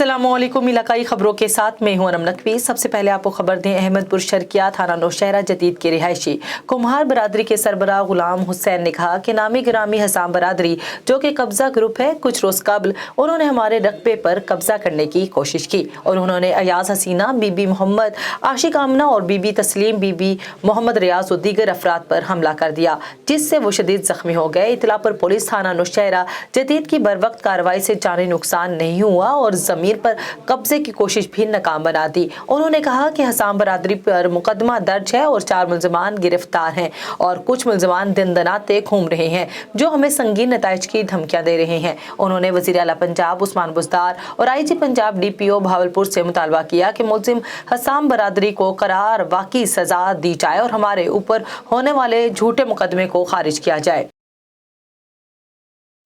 अस्सलामुअलैकुम। इलाकाई खबरों के साथ मैं हूं अनम नकवी। सबसे पहले आपको खबर दें, अहमदपुर शर्किया थाना नौशहरा जदीद के रिहायशी कुम्हार बरादरी के सरबराह गुलाम हुसैन ने कहा कि नामी गिरामी हसाम बरादरी जो कि कब्जा ग्रुप है, कुछ रोज कबल उन्होंने हमारे रकबे पर कब्जा करने की कोशिश की और उन्होंने अयाज हसीना, बीबी मोहम्मद आशिक आमना और बीबी तस्लीम, बीबी मोहम्मद रियाज और दीगर अफराद पर हमला कर दिया, जिससे वो शदीद जख्मी हो गए। इतला पर पुलिस थाना नौशहरा जदीद की बर वक्त कार्रवाई से जानी नुकसान नहीं हुआ और जमीर पर कब्जे की कोशिश भी नाकाम बना दी। उन्होंने कहा कि हसाम बरादरी पर मुकदमा दर्ज है और 4 मुलजमान गिरफ्तार हैं और कुछ मुलजमान दिन दनाते घूम रहे हैं जो हमें संगीन नताइज की धमकियां दे रहे हैं। उन्होंने वजीर आला पंजाब उस्मान बुज़दार और IG पंजाब DPO भावलपुर से मुतालबा किया कि मुलजिम हसाम बरादरी को करार वाकई सजा दी जाए और हमारे ऊपर होने वाले झूठे मुकदमे को खारिज किया जाए।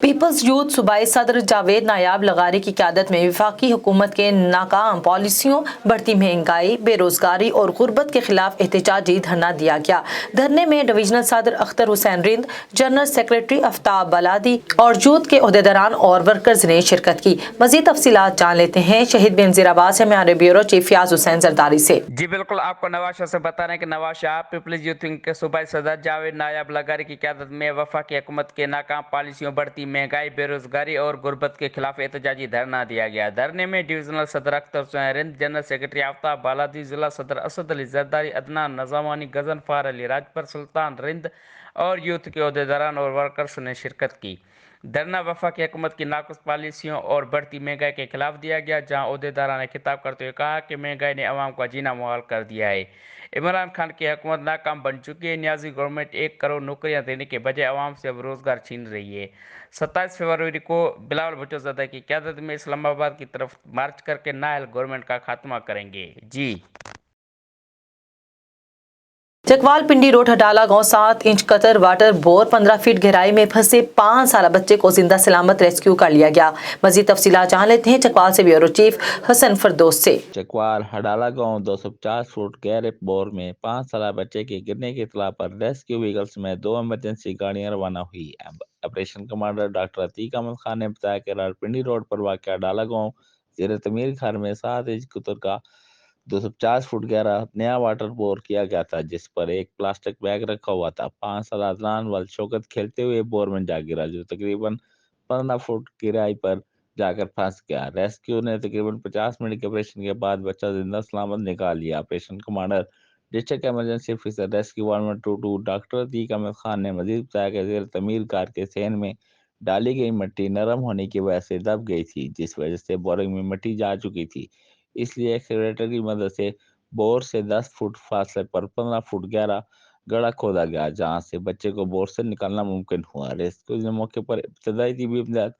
पीपल्स यूथ सूबाई सदर जावेद नायाब लगारी की क़यादत में वफाकी हुकूमत के नाकाम पॉलिसियों, बढ़ती महंगाई, बेरोजगारी और गुर्बत के खिलाफ एहतजाजी धरना दिया गया। धरने में डिवीजनल सदर अख्तर हुसैन रिंद, जनरल सेक्रेटरी आफ्ताब बलादी और यूथ के ओहदेदारान और वर्कर्स ने शिरकत की। मजीद तफसीलात जान लेते हैं शहीद बेनजीराबाद से हमारे ब्यूरो चीफ फियाज हुसैन जरदारी से। जी बिल्कुल, आपको नवाज शाह से बता रहे हैं कि Nawaz Shah peoples youth wing के सूबाई सदर जावेद नायाब लगारी की क़यादत में वफाकी हुकूमत के नाकाम पॉलिसियों, बढ़ती महंगाई, बेरोजगारी और गुर्बत के खिलाफ एहतजाजी धरना दिया गया। धरने में डिवीजनल सदर अख्तर हुसैन रिंद, जनरल सेक्रेटरी आफ्ताब बालादी, जिला सदर असद अली जरदारी, अदनान नज़ामानी, गजनफार अली राजपर, सुल्तान रिंद और यूथ के ओहदेदारान और वर्कर्स ने शिरकत की। धरना वफाकी हुकूमत की नाक़ुस पॉलिसियों और बढ़ती महंगाई के खिलाफ दिया गया, जहां ओहदेदारान ने खिताब करते हुए कहा कि महंगाई ने अवाम का जीना मुहाल कर दिया है। इमरान खान की हुकूमत नाकाम बन चुकी है। न्याजी गवर्नमेंट 1 करोड़ नौकरियां देने के बजाय अवाम से अब रोजगार छीन रही है। 27 फरवरी को बिलावल भुट्टो ज़दा की क़यादत में इस्लामाबाद की तरफ मार्च करके नाअहल गवर्नमेंट का खात्मा करेंगे। जी चकवाल पिंडी रोड हटाला गांव 7 inch Qatar water bore 15 feet गहराई में फंसे 5 साल बच्चे को जिंदा सलामत रेस्क्यू कर लिया गया। मजीद तफसीलात जान लेते हैं चकवाल से ब्यूरो चीफ हसन फरदोस से। चकवाल हडाला गांव 250 फुट गहरे बोर में 5 साल बच्चे के गिरने की इतला पर रेस्क्यू व्हीकल्स में 2 इमरजेंसी गाड़ियां रवाना हुई। Operation commander doctor Atiq Ahmed Khan ने बताया कि रावलपिंडी रोड पर वाक़ हडाला गांव ज़ेर तमीर घर में 7 इंच कतर का 250 फुट गहरा नया वाटर बोर किया गया था, जिस पर एक प्लास्टिक बैग रखा हुआ था। 5 साल अदनान वल शौकत खेलते हुए बोर में जा गिरा, जो तकरीबन 15 फुट गहराई पर जाकर फंस गया। रेस्क्यू ने तकरीबन 50 मिनट के ऑपरेशन के बाद बच्चा जिंदा सलामत निकाल लिया। Operation commander district emergency officer rescue 1122 doctor Atiq Ahmed Khan ने मजीद बताया कि ज़ेर तमीर कार के सहन में डाली गई मिट्टी नरम होने की वजह से दब गई थी, जिस वजह से बोरिंग में मिट्टी जा चुकी थी। इसलिए एक्सकेवेटर की मदद से बोर से 10 फुट फासले पर 15 फुट गहरा गड्ढा खोदा गया, जहां से बच्चे को बोर से निकालना मुमकिन हुआ। रेस्क्यू ने मौके पर इब्तदाई तिबी इमदाद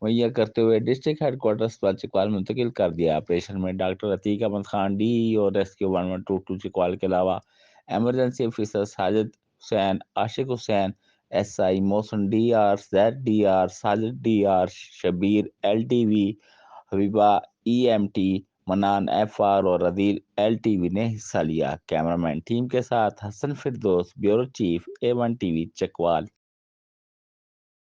मुहैया करते हुए डिस्ट्रिक्ट हेडक्वार्टर अस्पताल चकवाल मुंतकिल कर दिया। ऑपरेशन में डॉक्टर अतीक अहमद खान DE और रेस्क्यू 1122 चकवाल के अलावा emergency officer Sajid Hussain, Ashiq Hussain SI, Mohsin DR, ZDR, Sajid DR, Shabbir LTV, Habiba EMT, Manan FR और अदील LTV ने हिस्सा लिया। कैमरामैन टीम के साथ Hassan Firdous, bureau chief A1 TV Chakwal.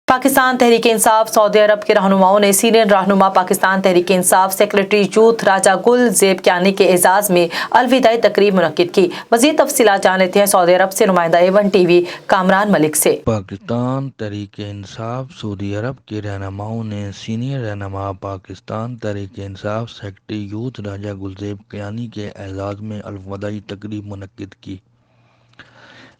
Pakistan Tehreek Insaf Saudi Arab के रहनुमाओं ने सीनियर रहनुमा पाकिस्तान तहरीक इंसाफ सेक्रेटरी यूथ राजा गुल ज़ेब कियानी के एजाज़ में अलविदाई तकरीब मुनक्किद की। मज़ीद तफसीलात जान लेते हैं सऊदी अरब से नुमाइंदा A1 TV कामरान मलिक से। पाकिस्तान तहरीक इंसाफ सऊदी अरब के रहनुमाओं ने सीनियर रहनुमा पाकिस्तान तहरीक इंसाफ सेक्रेटरी यूथ राजा गुलज़ेब कियानी के एजाज़ में अलविदाई तकरीब मुनक्किद की।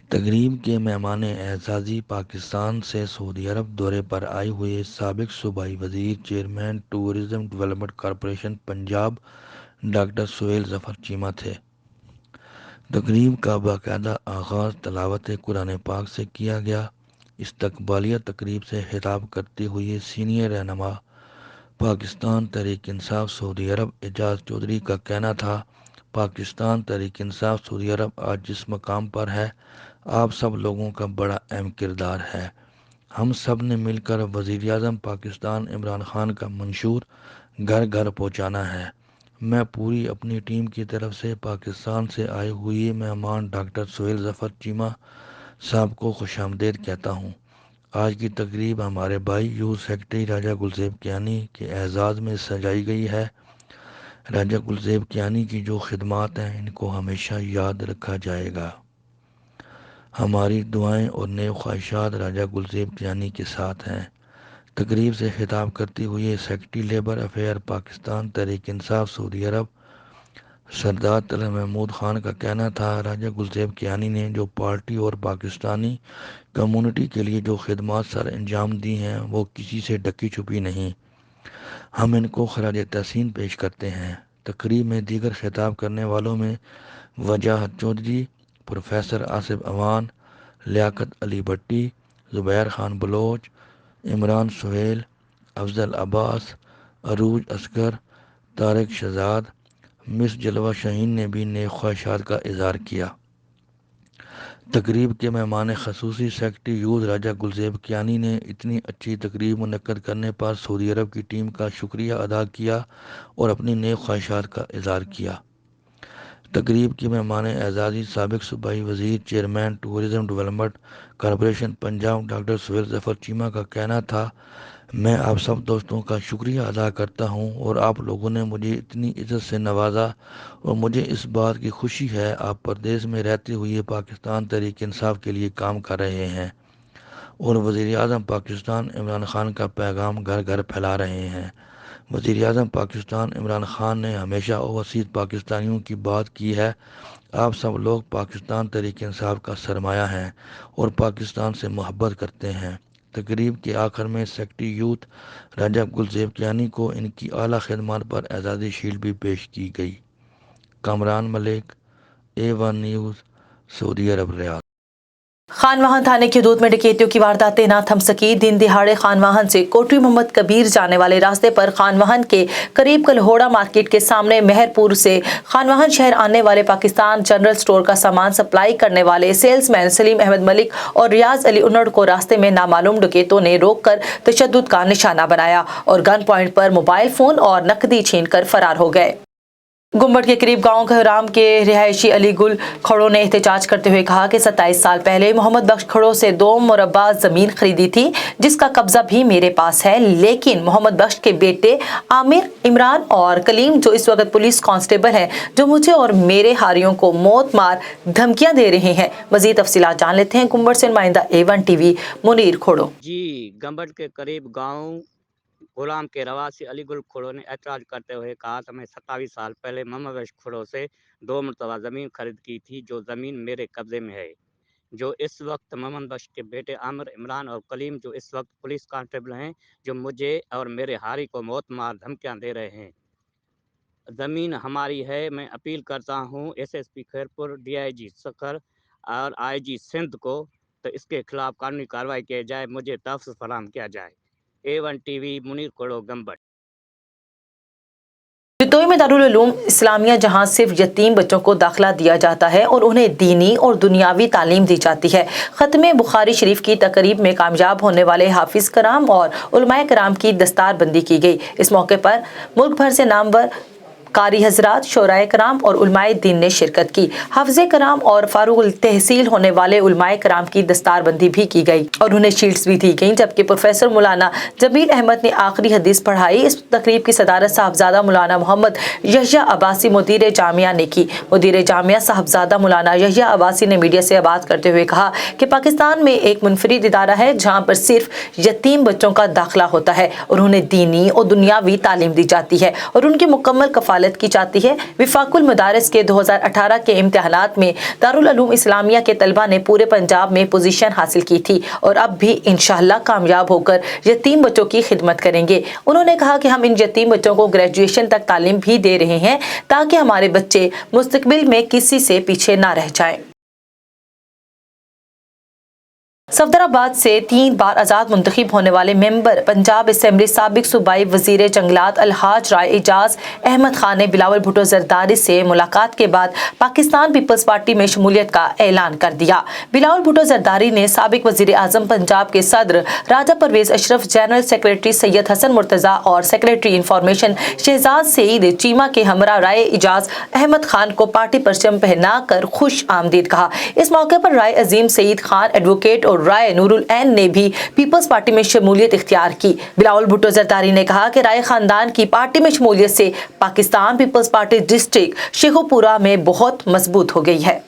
तकरीब के मेहमान एजाज़ी पाकिस्तान से सऊदी अरब दौरे पर आए हुए साबिक सूबाई वज़ीर, chairman tourism development corporation Punjab doctor Suhail Zafar Cheema थे। तकरीब का बाकायदा आगाज़ तिलावत कुरान पाक से किया गया। इस्तकबालिया तकरीब से खिताब करते हुए सीनियर रहनुमा पाकिस्तान तहरीक इंसाफ सऊदी अरब एजाज चौधरी का कहना था, पाकिस्तान तहरीक इंसाफ सऊदी अरब आज जिस मकाम पर है, आप सब लोगों का बड़ा अहम किरदार है। हम सब ने मिलकर वज़ीर आज़म पाकिस्तान इमरान खान का मंशूर घर घर पहुँचाना है। मैं पूरी अपनी टीम की तरफ से पाकिस्तान से आए हुए मेहमान डॉक्टर सुहेल ज़फ़र चीमा साहब को खुशामदीद कहता हूँ। आज की तकरीब हमारे भाई यूथ सेक्रेटरी राजा गुलज़ेब कियानी के एजाज़ में सजाई गई है। راجہ گلزیب کیانی کی جو خدمات ہیں ان کو ہمیشہ یاد رکھا جائے گا۔ ہماری دعائیں اور نیک خواہشات راجہ گلزیب کیانی کے ساتھ ہیں۔ تقریب سے خطاب کرتے ہوئے secretary labour affair Pakistan Tehreek Insaf سعودی عرب سردار طلعت محمود خان کا کہنا تھا، راجہ گلزیب کیانی نے جو پارٹی اور پاکستانی کمیونٹی کے لیے جو خدمات سر انجام دی ہیں وہ کسی سے ڈکی چھپی نہیں۔ ہم ان کو خراج تحسین پیش کرتے ہیں۔ تقریب میں دیگر خطاب کرنے والوں میں وجاہت چودھری، پروفیسر آصف اوان، لیاقت علی بھٹی، زبیر خان بلوچ، عمران سہیل، افضل عباس، عروج اصغر، طارق شہزاد، مس جلوہ شاہین نے بھی نیک خواہشات کا اظہار کیا۔ تقریب کے مہمان خصوصی سیکرٹری یوتھ راجہ گلزیب کیانی نے اتنی اچھی تقریب منعقد کرنے پر سعودی عرب کی ٹیم کا شکریہ ادا کیا اور اپنی نیک خواہشات کا اظہار کیا۔ تقریب کی مہمان اعزازی سابق صوبائی وزیر chairman tourism development corporation Punjab doctor Sohail Zafar Cheema کا کہنا تھا، میں آپ سب دوستوں کا شکریہ ادا کرتا ہوں اور آپ لوگوں نے مجھے اتنی عزت سے نوازا اور مجھے اس بات کی خوشی ہے آپ پردیس میں رہتے ہوئے پاکستان تحریک انصاف کے لیے کام کر رہے ہیں اور وزیر اعظم پاکستان عمران خان کا پیغام گھر گھر پھیلا رہے ہیں۔ وزیر اعظم پاکستان عمران خان نے ہمیشہ اوورسیز پاکستانیوں کی بات کی ہے۔ آپ سب لوگ پاکستان تحریک انصاف کا سرمایہ ہیں اور پاکستان سے محبت کرتے ہیں۔ تقریب کے آخر میں سیکرٹری یوتھ راجہ گلزیب کیانی کو ان کی اعلیٰ خدمات پر اعزازی شیلڈ بھی پیش کی گئی۔ کامران ملک، A1 نیوز، سعودی عرب ریاض۔ خانواہن تھانے کی حدود میں ڈکیتیوں کی وارداتیں نہ تھم سکی۔ دن دہاڑے خانواہن سے کوٹری محمد کبیر جانے والے راستے پر خانواہن کے قریب کلہوڑا مارکیٹ کے سامنے مہر پور سے خانواہن شہر آنے والے پاکستان جنرل سٹور کا سامان سپلائی کرنے والے سیلز مین سلیم احمد ملک اور ریاض علی انڑ کو راستے میں نامعلوم ڈکیتوں نے روک کر تشدد کا نشانہ بنایا اور گن پوائنٹ پر موبائل فون اور نقدی چھین کر فرار ہو گئے۔ گنبٹ کے قریب گاؤں کھرام کے رہائشی علی گل کھڑوں نے احتجاج کرتے ہوئے کہا کہ 27 سال پہلے محمد بخش کھڑوں سے 2 مربع زمین خریدی تھی جس کا قبضہ بھی میرے پاس ہے، لیکن محمد بخش کے بیٹے عامر، عمران اور کلیم جو اس وقت پولیس کانسٹیبل ہیں جو مجھے اور میرے ہاریوں کو موت مار دھمکیاں دے رہے ہیں۔ مزید تفصیلات جان لیتے ہیں گنبٹ سے نمائندہ A1 T V Munir Khoro. گنبٹ کے قریب گاؤں غلام کے رواسی علی گل کھڑو نے اعتراض کرتے ہوئے کہا کہ میں 27 سال پہلے محمد بخش کھڑو سے 2 مرتبہ زمین خرید کی تھی، جو زمین میرے قبضے میں ہے، جو اس وقت محمد بخش کے بیٹے عامر، عمران اور کلیم جو اس وقت پولیس کانسٹیبل ہیں جو مجھے اور میرے ہاری کو موت مار دھمکیاں دے رہے ہیں۔ زمین ہماری ہے۔ میں اپیل کرتا ہوں SSP خیرپور، DIG سکھر اور IG سندھ کو تو اس کے خلاف قانونی کارروائی کی جائے، مجھے تحفظ فراہم کیا جائے۔ A1 T V Munir Khoro, Gambat. Jatoi میں دارالعلوم اسلامیہ جہاں صرف یتیم بچوں کو داخلہ دیا جاتا ہے اور انہیں دینی اور دنیاوی تعلیم دی جاتی ہے، ختم بخاری شریف کی تقریب میں کامیاب ہونے والے حافظ کرام اور علماء کرام کی دستار بندی کی گئی۔ اس موقع پر ملک بھر سے نامور قاری حضرات، شعراء کرام اور علماء دین نے شرکت کی۔ حافظ کرام اور فاروق التحصیل ہونے والے علماء کرام کی دستار بندی بھی کی گئی اور انہیں شیلڈز بھی دی گئیں، جبکہ پروفیسر مولانا جمیل احمد نے آخری حدیث پڑھائی۔ اس تقریب کی صدارت صاحبزادہ مولانا محمد یحییٰ عباسی مدیر جامعہ نے کی۔ مدیر جامعہ صاحبزادہ مولانا یحییٰ عباسی نے میڈیا سے بات کرتے ہوئے کہا کہ پاکستان میں ایک منفرد ادارہ ہے جہاں پر صرف یتیم بچوں کا داخلہ ہوتا ہے اور انہیں دینی اور دنیاوی تعلیم دی جاتی ہے اور ان کی مکمل کفالت کی جاتی ہے۔ وفاق المدارس کے 2018 کے امتحانات میں دارالعلوم اسلامیہ کے طلبہ نے پورے پنجاب میں پوزیشن حاصل کی تھی اور اب بھی انشاءاللہ کامیاب ہو کر یتیم بچوں کی خدمت کریں گے۔ انہوں نے کہا کہ ہم ان یتیم بچوں کو گریجویشن تک تعلیم بھی دے رہے ہیں تاکہ ہمارے بچے مستقبل میں کسی سے پیچھے نہ رہ جائیں۔ صفدر آباد سے 3 بار آزاد منتخب ہونے والے ممبر پنجاب اسمبلی سابق صوبائی وزیر جنگلات الحاج رائے اعجاز احمد خان نے بلاول بھٹو زرداری سے ملاقات کے بعد پاکستان پیپلز پارٹی میں شمولیت کا اعلان کر دیا۔ بلاول بھٹو زرداری نے سابق وزیر اعظم پنجاب کے صدر راجہ پرویز اشرف، جنرل سیکریٹری سید حسن مرتضیٰ اور سیکریٹری انفارمیشن شہزاد سعید چیمہ کے ہمراہ رائے اعجاز احمد خان کو پارٹی پرچم پہنا کر خوش آمدید کہا۔ اس موقع پر رائے عظیم سعید خان، ایڈوکیٹ اور राय नूरुल ऐन ने भी पीपल्स पार्टी में शमूलियत इख्तियार की। बिलावल भुट्टो जरदारी ने कहा कि राय खानदान की पार्टी में शमूलियत से पाकिस्तान पीपल्स पार्टी डिस्ट्रिक्ट शेखोपुरा में बहुत मजबूत हो गई है।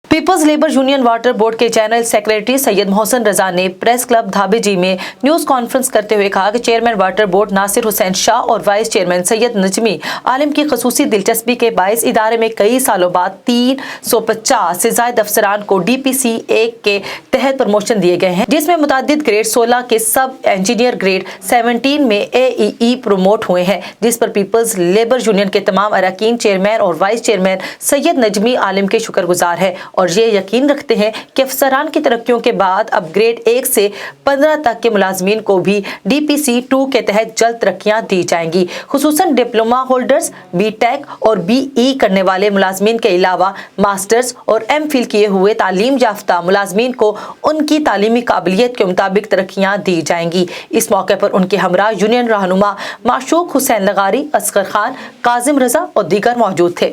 Peoples labour union water board के जनरल सेक्रेटरी सैयद मोहसिन रजा ने प्रेस क्लब धाबेजी में न्यूज कॉन्फ्रेंस करते हुए कहा कि chairman water board Nasir Hussain Shah और वाइस चेयरमैन सैयद नजमी आलिम की खसूसी दिलचस्पी के बायस इदारे में कई सालों बाद 350 से ज्यादा अफसरान को DPC 1 के तहत प्रमोशन दिए गए हैं, जिसमें मुतादिद ग्रेड 16 के सब इंजीनियर ग्रेड 17 में AEE प्रमोट हुए हैं, जिस पर पीपल्स लेबर यूनियन के तमाम अरकान, चेयरमैन और वाइस चेयरमैन सैयद नजमी आलिम के शुक्रगुजार है और ये यकीन रखते हैं कि अफसरान की तरक्कियों के बाद अब ग्रेड 1 से 15 तक के मुलाजमीन को भी DPC 2 के तहत जल्द तरक्कियां दी जाएंगी। खुसूसन डिप्लोमा होल्डर्स, BTech और BE करने वाले मुलाजमीन के अलावा मास्टर्स और MPhil किए हुए तालीम याफ्ता मुलाजमीन को उनकी तालीमी काबिलियत के मुताबिक तरक्कियां दी जाएंगी। इस मौके पर उनके हमरा यूनियन रहनुमा माशूक हुसैन लगारी, असगर खान, काजिम रजा और दीगर मौजूद थे।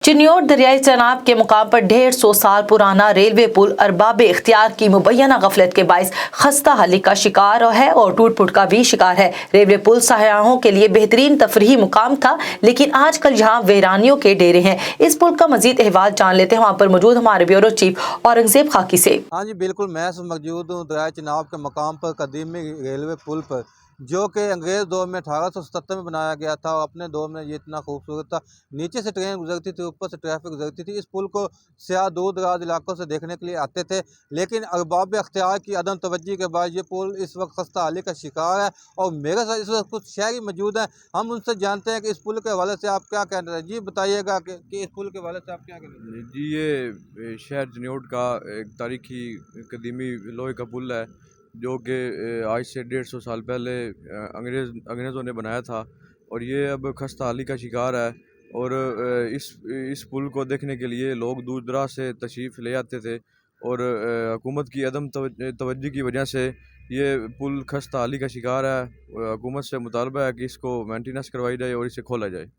चिन्योट दरियाई चनाब के मुकाम पर 150 साल पुराना रेलवे पुल अरबाब इख्तियार की मुबैना गफलत के बायस खस्ता हाली का शिकार है और टूट फूट का भी शिकार है। रेलवे पुल सयाहों के लिए बेहतरीन तफरीही मुकाम था, लेकिन आजकल यहाँ वीरानियों के डेरे हैं। इस पुल का मजीद अहवाल जान लेते हैं वहाँ पर मौजूद हमारे ब्यूरो चीफ औरंगजेब खाकी से। हाँ जी बिल्कुल, मैं मौजूद हूँ दरियाई चनाब के मकाम पर कदीमी रेलवे पुल पर, जो कि अंग्रेज़ दौर में 1877 में बनाया गया था और अपने दौर में ये इतना खूबसूरत था। नीचे से ट्रेन गुजरती थी, ऊपर से ट्रैफिक गुजरती थी। इस पुल को सियाह दूर दराज इलाकों से देखने के लिए आते थे, लेकिन अरबाब अख्तियार की अदम तवज्जी के बाद ये पुल इस वक्त खस्ता हाली का शिकार है। और मेरे साथ इस वक्त कुछ शहरी मौजूद हैं, हम उनसे जानते हैं कि इस पुल के हवाले से आप क्या कहना हैं। जी बताइएगा कि इस पुल के हवाले से आप क्या कहना हैं। जी, ये शहर चिन्योट का एक तारीखी कदीमी लोहे का पुल है, जो कि आज से 150 साल पहले अंग्रेज़ों ने बनाया था और ये अब खस्ता हाली का शिकार है। और इस पुल को देखने के लिए लोग दूर दराज से तशरीफ़ ले आते थे और हुकूमत की अदम तवज्जो की वजह से ये पुल खस्ता हाली का शिकार है। हुकूमत से मुतालबा है कि इसको मेंटेनेंस करवाई जाए और इसे खोला जाए।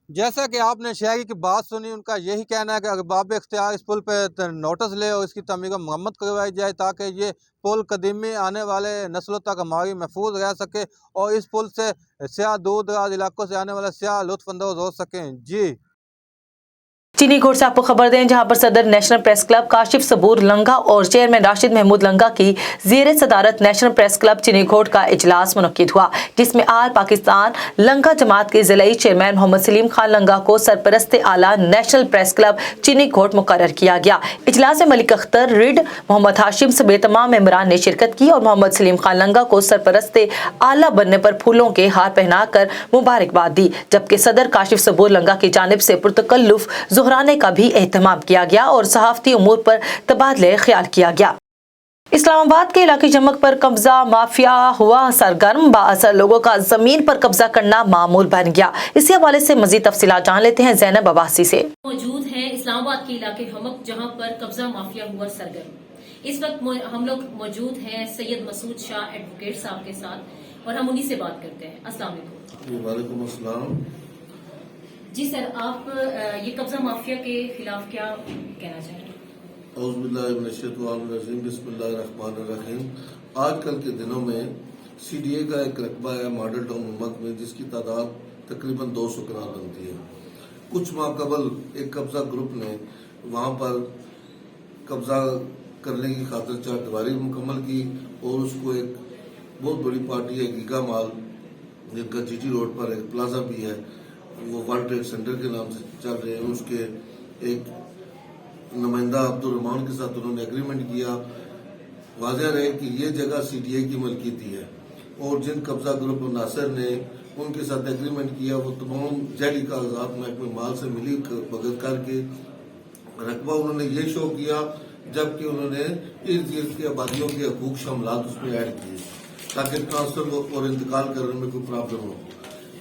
जैसा कि आपने शहरी की बात सुनी, उनका यही कहना है कि अरबाब इख्तियार इस पुल पर नोटिस ले और इसकी तमीर व मरम्मत करवाई जाए, ताकि ये पुल कदीमी आने वाले नस्लों तक हमारी महफूज रह सके और इस पुल से सियाह दूर दराज इलाकों से आने वाले सियाह लुत्फ़ अंदोज़ हो सकें। जी चीनी घोट से आपको खबर दें, जहां पर सदर नेशनल प्रेस क्लब काशिफ सबूर लंगा और चेयरमैन राशिद महमूद लंगा की ज़ेर सदारत नेशनल प्रेस क्लब चीनी घोट का इजलास मुनक्किद हुआ, जिसमें आल पाकिस्तान लंगा जमात के ज़िलाई चेयरमैन मोहम्मद सलीम खान लंगा को सरपरस्त आला नेशनल प्रेस क्लब चीनी घोट मुकर्रर किया गया। इजलास में मलिक अख्तर, रिड, मोहम्मद हाशिम समेत तमाम मेंबरान ने शिरकत की और मोहम्मद सलीम खान लंगा को सरपरस्त आला बनने पर फूलों के हार पहनाकर मुबारकबाद दी, जबकि सदर काशिफ सबूर लंगा की जानिब से पुरतकल्लुफ ज़ुहराने का भी एहतमाम किया गया और सहाफ़ती उमूर पर तबादले ख्याल किया गया। इस्लामाबाद के इलाके जमक पर कब्जा माफिया हुआ सरगर्म, बाअसर लोगों का जमीन पर कब्जा करना मामूल बन गया। इसी हवाले से मजीद तफसीलात जान लेते हैं जैनब अब्बासी से। मौजूद है इस्लामाबाद के इलाके हमक, जहां पर कब्जा माफिया हुआ सरगर्म। इस वक्त हम लोग मौजूद हैं सैयद मसूद शाह एडवोकेट साहब के साथ और हम उन्हीं से बात करते हैं। अस्सलाम वालेकुम। वालेकुम अस्सलाम। जी सर, आप ये कब्जा माफिया के खिलाफ क्या कहना चाहेंगे? बिस्मिल्लाहिर्रहमानिर्रहीम। आजकल के दिनों में CDA का एक रकबा है मॉडल टाउन उम्मत में, जिसकी तादाद तकरीबन 200 कनाल बनती है। कुछ माह कबल एक कब्जा ग्रुप ने वहाँ पर कब्जा करने की खातिर चारदीवारी मुकम्मल की और उसको एक बहुत बड़ी पार्टी है गीगा मॉल, जिनका GT रोड पर एक प्लाजा भी है, वो वर्ल्ड ट्रेड सेंटर के नाम से चल रहे हैं। उसके एक नुमाइंदा अब्दुल रहमान के साथ उन्होंने एग्रीमेंट किया। वाज़ेह रहे कि ये जगह CDA की मलकीती है और जिन कब्जा ग्रुप नासिर ने उनके साथ एग्रीमेंट किया, वो तमाम जैली कागजात महकमे माल से मिली भगत करके रकबा उन्होंने ये शो किया, जबकि उन्होंने इर्द गिर्द की आबादियों के हकूक शामिलात उसमें ऐड किए ताकि ट्रांसफर और इंतकाल करने में कोई प्रॉब्लम हो।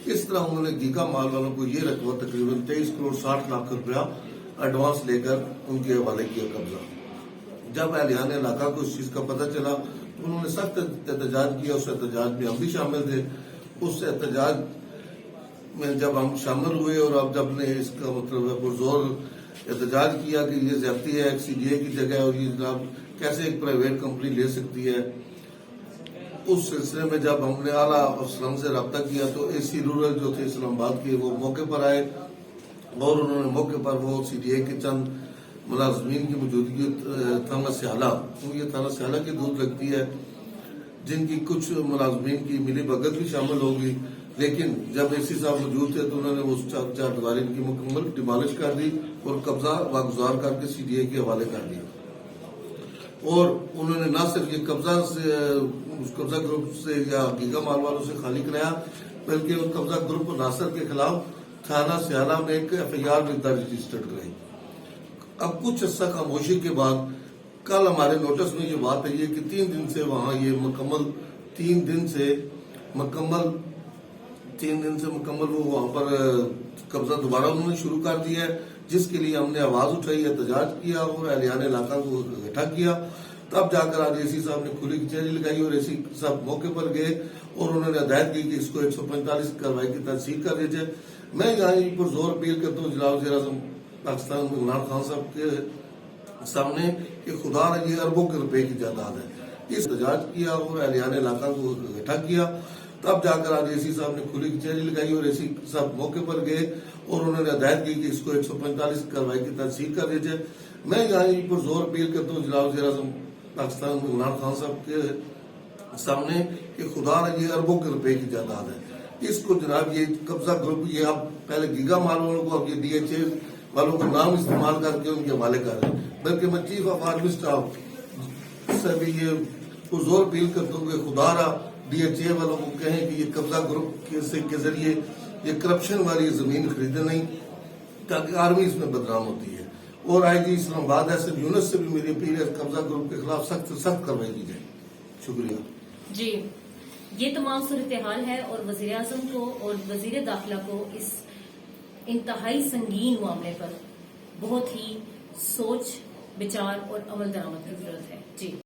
इस तरह उन्होंने गीगा माल वालों को ये रकबा तकरीबन 23 करोड़ 60 लाख रुपया एडवांस लेकर उनके हवाले किया कब्जा। जब अहलियान इलाका को इस चीज का पता चला तो उन्होंने सख्त एहतजाज किया। उस एहतजाज में हम भी शामिल थे। उस एहतजाज में जब हम शामिल हुए और अब जब ने इसका मतलब पुरजोर एहतजाज किया कि ये ज्यादती है, एक CDA की जगह और ये जनाब कैसे एक प्राइवेट कंपनी ले सकती है। उस सिलसिले में जब हमने आला अफसरान से रब्ता किया तो AC रूरल जो थे इस्लामाबाद के, वो मौके पर आए और उन्होंने मौके पर वो CDA के चंद मुलाजमीन की मौजूदगी थाना स्याला, ये थाना स्याला की दूध लगती है, जिनकी कुछ मुलाजमीन की मिली भगत भी शामिल होगी, लेकिन जब AC साहब मौजूद थे तो उन्होंने उस चार दीवारी की मुकम्मल डिमॉलिश कर दी और कब्जा वागुजार करके CDA के हवाले कर दिया। और उन्होंने न सिर्फ ये कब्जा से उस कब्जा ग्रुप से या गीगा माल वालों से खाली कराया, बल्कि उस कब्जा ग्रुप नासिर के खिलाफ थाना स्याला में एक FIR भी दर्ज रजिस्टर्ड कराई। अब कुछ अर्सा खामोशी के बाद कल हमारे नोटिस में ये बात आई है कि 3 दिन से वहाँ ये मुकम्मल 3 दिन से मुकम्मल वो वहाँ पर कब्जा दोबारा उन्होंने शुरू कर दिया है, जिसके लिए हमने आवाज उठाई, एहतजाज किया और अहलियान इलाका को इकट्ठा किया। तब जाकर आज AC साहब ने खुली कचहरी लगाई और AC साहब मौके पर गए और उन्होंने हदायत की कि इसको 145 कार्रवाई की तहसील कर दी जाए। मैं यहाँ पर जोर अपील करता हूँ जनाब वज़ीर आज़म पाकिस्तान इमरान खान साहब के सामने कि खुदा ये अरबों के रुपए की जायदाद है। इस एहतजाज किया और अहलियान इलाका को इकट्ठा किया। तब जाकर आज AC साहब ने खुली कचहरी लगाई और AC साहब मौके पर गए और उन्होंने हदायत की कि इसको 145 कार्रवाई की तहसील कर दी जाए। मैं यहाँ पर जोर अपील करता हूँ जनाब वज़ीर आज़म पाकिस्तान इमरान खान साहब के सामने कि खुदा ये अरबों के रुपए की जायदाद है। इसको जनाब ये कब्जा ग्रुप ये आप पहले गीगा माल वालों को, अब ये DHA वालों को नाम इस्तेमाल करके उनके हवाले कर रहे हैं। बल्कि मैं चीफ ऑफ आर्मी स्टाफ से भी ये जोर अपील करता हूँ कि खुदारा DHA वालों को कहें कि ये कब्जा ग्रुप के जरिए ये करप्शन वाली जमीन खरीदे नहीं, ताकि आर्मी इसमें बदनाम होती है। और IG इस्लामाबाद SM यूनुस से भी मेरी अपील है, कब्जा ग्रुप के खिलाफ सख्त से सख्त कार्रवाई की जाए। शुक्रिया जी। ये तमाम सूरत हाल है और वज़ीर आज़म को और वज़ीर दाखिला को इस इंतहाई संगीन मामले पर बहुत ही सोच, विचार और अमल दरामद की जरूरत है। जी।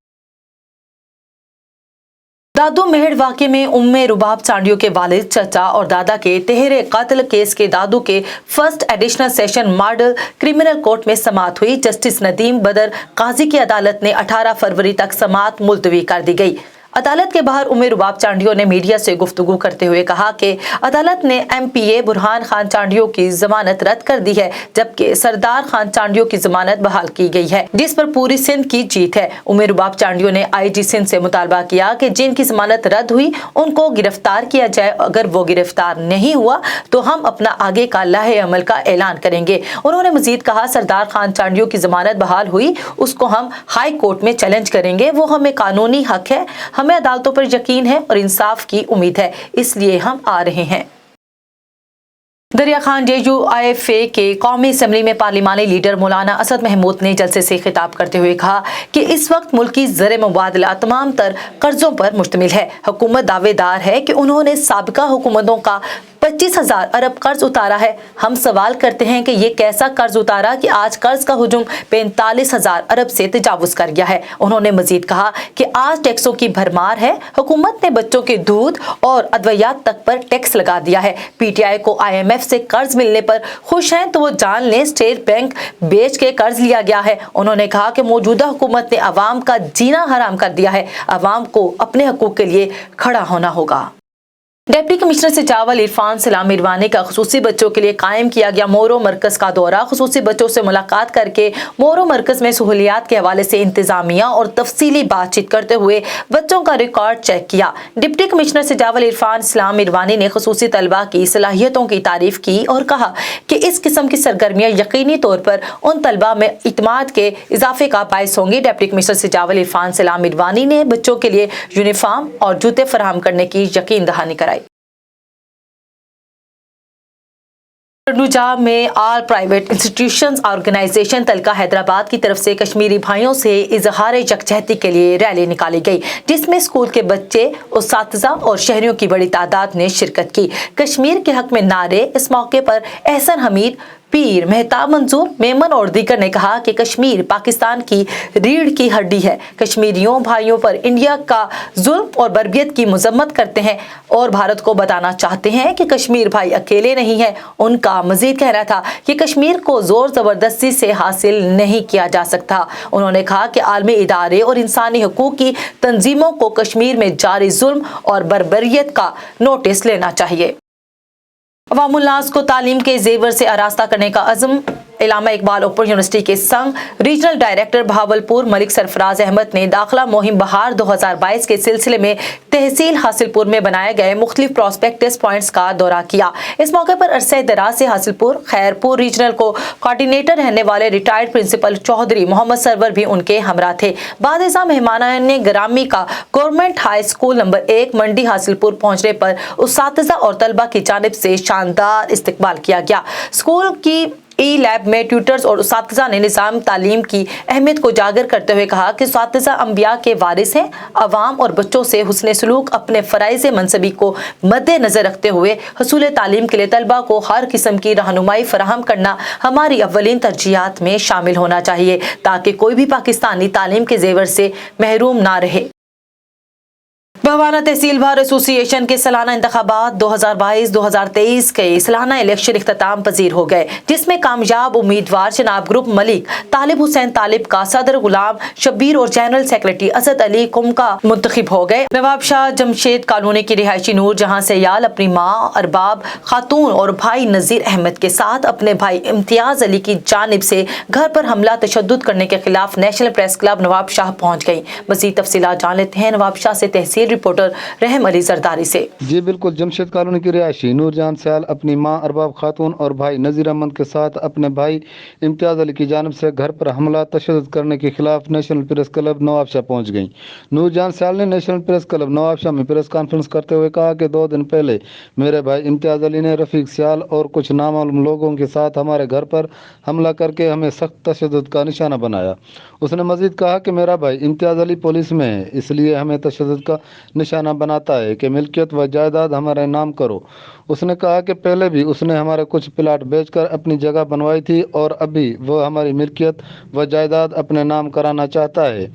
दादू मेहड़ वाक़े में उम्मे रुबाब चांडियों के वालिद, चचा और दादा के तहरे कत्ल केस के दादू के first additional session model criminal court में समाअत हुई। जस्टिस नदीम बदर काजी की अदालत ने 18 फरवरी तक समाअत मुलतवी कर दी गई। अदालत के बाहर उम्मे रुबाब चांडियों ने मीडिया से गुफ्तगू करते हुए कहा कि अदालत ने MPA बुरहान खान चांडियों की जमानत रद्द कर दी है, जबकि सरदार खान चांडियों की जमानत बहाल की गई है, जिस पर पूरी सिंध की जीत है। उम्मे रुबाब चांडियों ने IG सिंध से मुतालबा किया कि जिनकी जमानत रद्द हुई उनको गिरफ्तार किया जाए। अगर वो गिरफ्तार नहीं हुआ तो हम अपना आगे का लाहे अमल का ऐलान करेंगे। उन्होंने मजीद कहा, सरदार खान चांडियों की जमानत बहाल हुई, उसको हम हाई कोर्ट में चैलेंज करेंगे। वो हमें कानूनी हक है, हमें अदालतों पर यकीन है और इंसाफ की उम्मीद है, इसलिए हम आ रहे हैं। दरिया खान JUIFA के कौमी असम्बली में पार्लिमानी लीडर मौलाना असद महमूद ने जलसे से खिताब करते हुए कहा कि इस वक्त मुल्क की ज़र मुबादला तमाम तर कर्जों पर मुश्तमिल है। हुकूमत दावेदार है कि उन्होंने साबिका हुकूमतों का 25,000 अरब कर्ज उतारा है। हम सवाल करते हैं कि ये कैसा कर्ज उतारा कि आज कर्ज का हुजूम 45,000 अरब से तजावुज कर गया है। उन्होंने मजीद कहा कि आज टैक्सों की भरमार है। हुकूमत ने बच्चों के दूध और अद्वियात तक पर टैक्स लगा दिया है। PTI को IMF से कर्ज मिलने पर खुश हैं तो वो जान लें, स्टेट बैंक बेच के कर्ज लिया गया है। उन्होंने कहा कि मौजूदा हुकूमत ने अवाम का जीना हराम कर दिया है। अवाम को अपने हकूक के लिए खड़ा होना होगा। डिप्टी कमिश्नर से चावल इरफान सलाम इरवानी का खुसूसी बच्चों के लिए कायम किया गया मोरो मरकज का दौरा। खुसूसी बच्चों से मुलाकात करके मोरो मरकज में सहूलियात के हवाले से इंतजामिया और तफसीली बातचीत करते हुए बच्चों का रिकॉर्ड चेक किया। डिप्टी कमिश्नर से चावल इरफान सलाम इरवानी ने खुसूसी तलबा की सलाहियतों की तारीफ की और कहा कि इस किस्म की सरगर्मियाँ यकीनी तौर पर उन तलबा में इत्मीनान के इजाफे का बायस होंगी। डिप्टी कमिश्नर से चावल इरफान सलाम इरवानी ने बच्चों के लिए यूनिफॉर्म और जूते फराहम करने की यकीन दहानी कराई। पंजाब में ऑल प्राइवेट इंस्टीट्यूशंस ऑर्गेनाइजेशन तलका हैदराबाद की तरफ से कश्मीरी भाइयों से इजहार यकजहती के लिए रैली निकाली गई, जिसमें स्कूल के बच्चे, उस्ताज़ा और शहरियों की बड़ी तादाद ने शिरकत की। कश्मीर के हक में नारे। इस मौके पर एहसन हमीद पीर मेहताब मंसूर मेमन और दीगर ने कहा कि कश्मीर पाकिस्तान की रीढ़ की हड्डी है। कश्मीरियों भाइयों पर इंडिया का जुल्म और बर्बियत की मजम्मत करते हैं और भारत को बताना चाहते हैं कि कश्मीर भाई अकेले नहीं है। उनका मजीद कहना था कि कश्मीर को जोर जबरदस्ती से हासिल नहीं किया जा सकता। उन्होंने कहा कि आलमी इदारे और इंसानी हकूक की तंजीमों को कश्मीर में जारी जुल्म और बर्बरियत का नोटिस लेना चाहिए। अवामुल नास को तालीम के जेवर से आरास्ता करने का अज़्म। इलामा इकबाल ओपन यूनिवर्सिटी के संघ रीजनल डायरेक्टर बहावलपुर मलिक सरफराज अहमद ने दाखिला मुहिम बहार 2022 के सिलसिले में तहसील हासिलपुर में बनाए गए मुख्तलिफ प्रोस्पेक्टस पॉइंट्स का दौरा किया। इस मौके पर अरसे दराज से हासिलपुर खैरपुर रीजनल को कोऑर्डिनेटर रहने वाले रिटायर्ड प्रिंसिपल चौधरी मोहम्मद सरवर भी उनके हमरा थे। बादशाह मेहमानान ग्रामी का government high school number 1 Mandi Hasilpur पहुंचने पर उस्तातिज़ा और तलबा की जानिब से शानदार इस्तकबाल किया गया। स्कूल की ई लैब में ट्यूटर्स और उस्तातिज़ा ने निज़ाम तालीम की अहमियत को उजागर करते हुए कहा कि उस्तातिज़ा अंबिया के वारिस हैं। अवाम और बच्चों से हुस्न सलूक अपने फ़राइज़ मनसबी को मद्देनज़र रखते हुए हसूल तालीम के लिए तलबा को हर किस्म की रहनुमाई फराहम करना हमारी अव्वलीन तरजीहात में शामिल होना चाहिए ताकि कोई भी पाकिस्तानी तालीम के जेवर से महरूम ना रहे। बहवाना तहसील बार एसोसिएशन के सालाना इंतखाबात 2022-2023 के सालाना इलेक्शन इख्तिताम पजीर हो गए, जिसमें कामयाब उम्मीदवार जनाब ग्रुप मलिक तालिब हुसैन तालिब का सदर गुलाम शब्बीर और जनरल सेक्रेटरी असद अली कुमका मुंतखब हो गए। नवाब शाह जमशेद कॉलोनी की रिहायशी नूर जहां सयाल अपनी माँ अरबाब खातून और भाई नजीर अहमद के साथ अपने भाई इम्तियाज अली की जानिब से घर पर हमला तशद्दुद करने के खिलाफ national press club Nawab Shah पहुँच गयी। मज़ीद तफसीलात जान लेते हैं नवाब शाह से तहसील रिपोर्टर रहम अली जरदारी से। जी बिल्कुल, जमशेद कॉलोनी की रिहायशी नूरजहान सयाल अपनी मां अरबाब खातून और भाई नजीर अहमद के साथ अपने भाई इम्तियाज अली की जानिब से घर पर हमला तशद्दुद करने के खिलाफ नेशनल प्रेस क्लब नवाबशाह पहुंच गई। नूरजहान सयाल ने नेशनल प्रेस क्लब नवाबशाह में प्रेस कॉन्फ्रेंस करते हुए कहा कि 2 दिन पहले मेरे भाई इम्तियाज अली ने रफीक सयाल और कुछ नामालूम लोगों के साथ हमारे घर पर हमला करके हमें सख्त तशद्दुद का निशाना बनाया। उसने मजीद कहा कि मेरा भाई इम्तियाज अली पुलिस में है, इसलिए हमें तशद्दुद का निशाना बनाता है कि मिल्कियत व जायदाद हमारे नाम करो। उसने कहा कि पहले भी उसने हमारे कुछ प्लाट बेचकर अपनी जगह बनवाई थी और अभी वह हमारी मिल्कियत व जायदाद अपने नाम कराना चाहता है।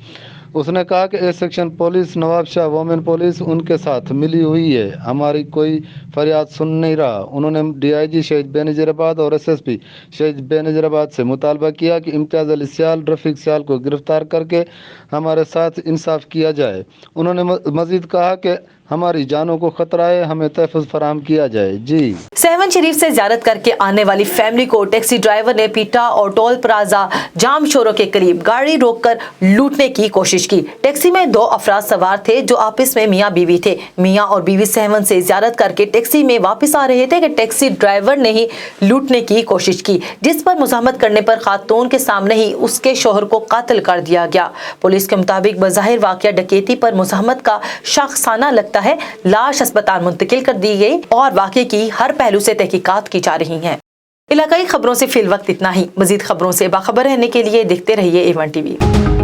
उसने कहा कि A section police Nawabshah women police उनके साथ मिली हुई है, हमारी कोई फरियाद सुन नहीं रहा। उन्होंने DIG शहीद बेनज़ीराबाद और SSP शहीद बेनज़ीराबाद से मुतालबा किया कि इम्तियाज अली सयाल रफीक सयाल को गिरफ्तार करके हमारे साथ इंसाफ किया जाए। उन्होंने मजीद कहा कि हमारी जानों को खतरा है, हमें तहफ़्फ़ुज़ फराहम किया जाए। जी सेवन शरीफ से ज़ियारत करके आने वाली फैमिली को टैक्सी ड्राइवर ने पीटा और टोल प्लाजा जाम शोरों के करीब गाड़ी रोककर लूटने की कोशिश की। टैक्सी में 2 अफराद सवार थे जो आपस में मियाँ बीवी थे। मियाँ और बीवी सेवन से ज़ियारत करके टैक्सी में वापस आ रहे थे कि टैक्सी ड्राइवर ने ही लूटने की कोशिश की, जिस पर मुज़ाहमत करने पर खातून के सामने ही उसके शोहर को कातिल कर दिया गया। पुलिस के मुताबिक बज़ाहिर वाक़या डकैती पर मुज़ाहमत का शाखसाना लगता है। लाश अस्पताल मुंतकिल कर दी गई और वाक़े की हर पहलू से तहकीकात की जा रही हैं। इलाकाई खबरों से फिल वक्त इतना ही। मज़ीद खबरों से बाखबर रहने के लिए देखते रहिए A1 TV।